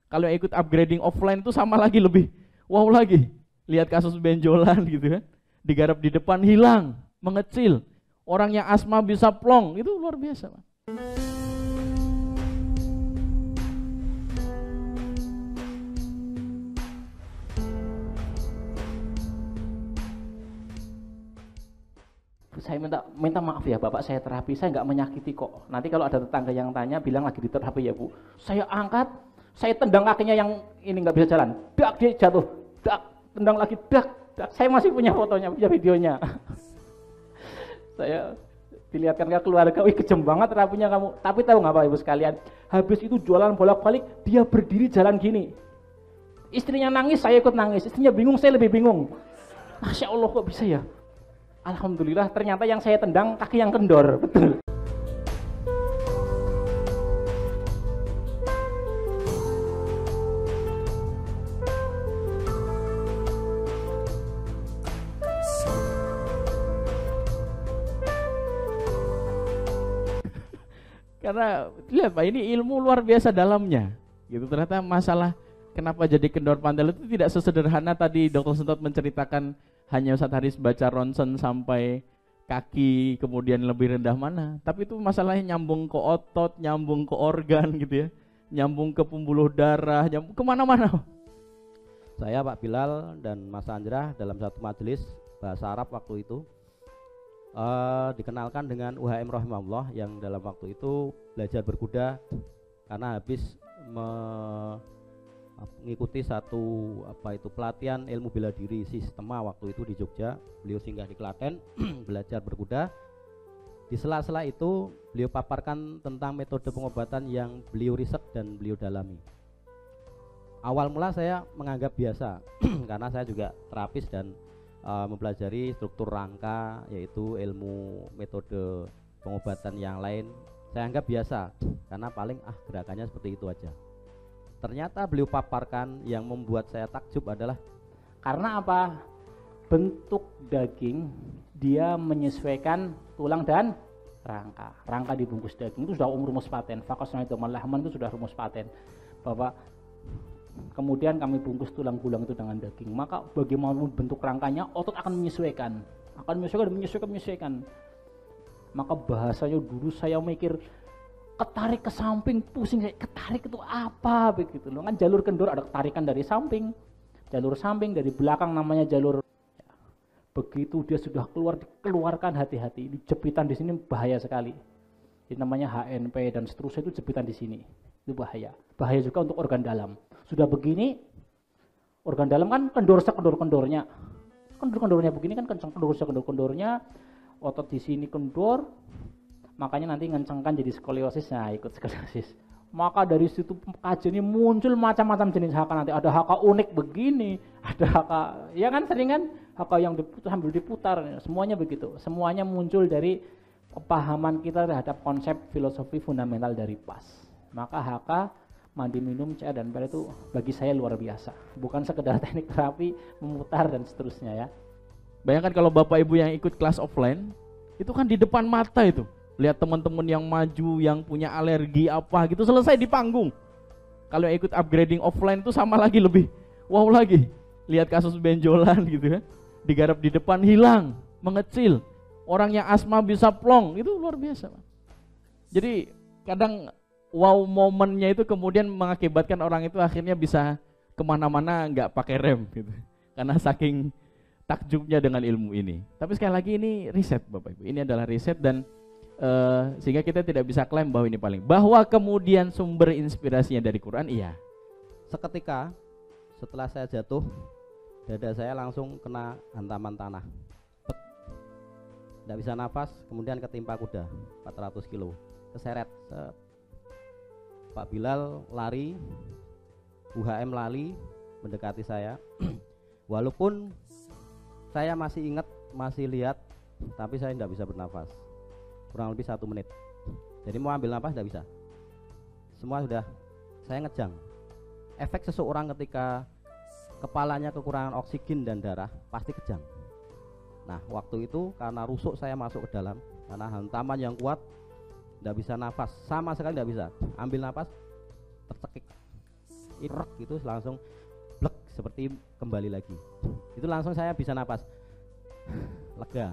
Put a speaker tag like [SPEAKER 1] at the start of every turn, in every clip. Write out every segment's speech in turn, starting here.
[SPEAKER 1] Kalau ikut upgrading offline itu sama lagi lebih wow lagi. Lihat kasus benjolan gitu kan. Digarap di depan hilang, mengecil. Orang yang asma bisa plong, itu luar biasa, Pak. Saya minta maaf ya Bapak, saya terapi, saya nggak menyakiti kok. Nanti kalau ada tetangga yang tanya, bilang lagi di terapi ya Bu. Saya angkat, saya tendang kakinya yang ini nggak bisa jalan. Dak, dia jatuh. Dak, tendang lagi, dak, dak. Saya masih punya fotonya, punya videonya. Saya dilihatkan ke keluarga, wih kejem banget terapinya kamu. Tapi tahu nggak Pak Ibu sekalian, habis itu jualan bolak-balik, dia berdiri jalan gini. Istrinya nangis, saya ikut nangis. Istrinya bingung, saya lebih bingung. Masya Allah kok bisa ya? Alhamdulillah ternyata yang saya tendang kaki yang kendor, betul. Karena lihat Pak, ini ilmu luar biasa dalamnya. Gitu ternyata masalah kenapa jadi kendor pandal itu tidak sesederhana tadi Dr. Sentot menceritakan hanya Ustadz Haris baca ronsen sampai kaki kemudian lebih rendah mana, tapi itu masalahnya nyambung ke otot, nyambung ke organ gitu ya, nyambung ke pembuluh darah, nyambung kemana-mana.
[SPEAKER 2] Saya Pak Bilal dan Mas Anjrah dalam satu majelis bahasa Arab waktu itu dikenalkan dengan UHM Rahimahullah yang dalam waktu itu belajar berkuda karena habis mengikuti satu pelatihan ilmu bela diri sistema waktu itu di Jogja. Beliau singgah di Klaten belajar berkuda. Di sela-sela itu beliau paparkan tentang metode pengobatan yang beliau riset dan beliau dalami. Awal mula saya menganggap biasa karena saya juga terapis dan mempelajari struktur rangka, yaitu ilmu metode pengobatan yang lain. Saya anggap biasa karena paling gerakannya seperti itu aja. Ternyata beliau paparkan yang membuat saya takjub adalah
[SPEAKER 3] karena apa? Bentuk daging dia menyesuaikan tulang dan rangka. Rangka dibungkus daging itu sudah rumus paten. Fakosna itu malahaman itu sudah rumus paten. Bahwa kemudian kami bungkus tulang belulang itu dengan daging. Maka bagaimanapun bentuk rangkanya, otot akan menyesuaikan. Menyesuaikan. Maka bahasanya dulu saya mikir ketarik ke samping, pusing saya, ketarik itu apa begitu loh. Kan jalur kendor ada tarikan dari samping, jalur samping dari belakang namanya jalur. Begitu dia sudah dikeluarkan, hati-hati. Ini jepitan di sini bahaya sekali. Ini namanya HNP dan seterusnya, itu jepitan di sini. Itu bahaya. Bahaya juga untuk organ dalam. Sudah begini, organ dalam kan kendor sekendor-kendornya. Kendor-kendornya begini kan kencang kendor-kendornya, otot di sini kendor. Makanya nanti ngencengkan jadi skoliosis, nah ikut skoliosis. Maka dari situ kajian ini muncul macam-macam jenis haka. Nanti ada haka unik begini, ada haka, ya kan sering kan haka yang sambil diputar, semuanya begitu. Semuanya muncul dari kepahaman kita terhadap konsep filosofi fundamental dari PAS. Maka haka, mandi minum, cair dan pel itu bagi saya luar biasa. Bukan sekedar teknik terapi, memutar dan seterusnya ya.
[SPEAKER 1] Bayangkan kalau Bapak Ibu yang ikut kelas offline, itu kan di depan mata itu. Lihat teman-teman yang maju, yang punya alergi apa gitu, selesai di panggung. Kalau ikut upgrading offline itu sama lagi lebih wow lagi. Lihat kasus benjolan gitu kan, digarap di depan hilang, mengecil. Orang yang asma bisa plong, itu luar biasa Pak. Jadi kadang wow momennya itu kemudian mengakibatkan orang itu akhirnya bisa kemana-mana nggak pakai rem gitu. Karena saking takjubnya dengan ilmu ini. Tapi sekali lagi ini riset Bapak Ibu, ini adalah riset dan sehingga kita tidak bisa klaim bahwa ini paling. Bahwa kemudian sumber inspirasinya dari Quran, iya.
[SPEAKER 2] Seketika setelah saya jatuh, dada saya langsung kena hantaman tanah. Tidak bisa nafas, kemudian ketimpa kuda 400 kilo, keseret. Pak Bilal lari, UHM lari mendekati saya. Walaupun saya masih ingat, masih lihat, tapi saya tidak bisa bernafas. Kurang lebih 1 menit. Jadi mau ambil nafas tidak bisa. Semua sudah saya ngejang. Efek seseorang ketika kepalanya kekurangan oksigen dan darah pasti kejang. Nah waktu itu karena rusuk saya masuk ke dalam, karena hantaman yang kuat, tidak bisa nafas, sama sekali tidak bisa. Ambil nafas tercekik. irek gitu langsung blek seperti kembali lagi. Itu langsung saya bisa napas lega.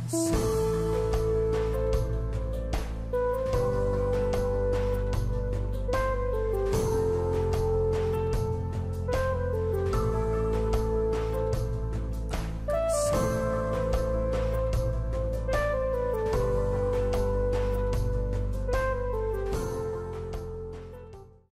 [SPEAKER 4] So